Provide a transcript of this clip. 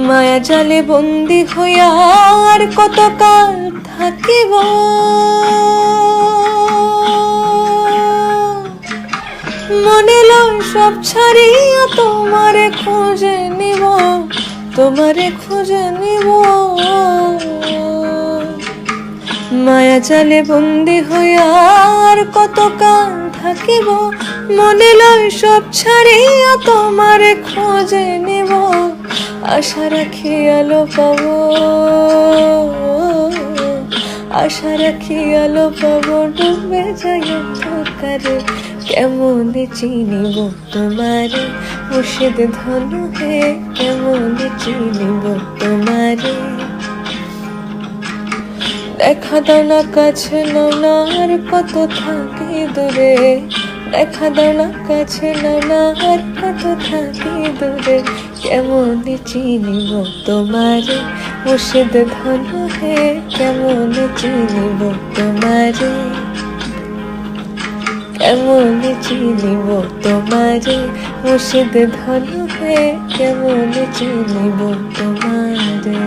মায়া জালে বন্দি হইয়া আর কতকাল থাকিব, মনে লয় সব ছাড়িয়া তোমারে খুঁজে নিব, তোমারে খুঁজে নিব। মায়া জালে বন্দি হইয়া আর কতকাল থাকিব, মনে লয় সব ছাড়িয়া তোমারে খুঁজে নিব। আশা রাখি আলো পাবো, আশা রাখি আলো পাবো, ডুবে যাই অন্ধকারে। কেমনে চিনিব তোমারে মুর্শিদ ধনু হে, কেমনে চিনিব তোমারে। দেখা দাও না কাছে নাও না আর কত থাকি দূরে, দেখা দাও না কাছে নাও না আর কত থাকি দূরে। কেমনে চিনিব তোমারে মুর্শিদ ধনু হে, কেমনে চিনিব তোমারে, কেমনে চিনিব তোমারে মুর্শিদ ধনু হে, কেমনে চিনিব তোমারে।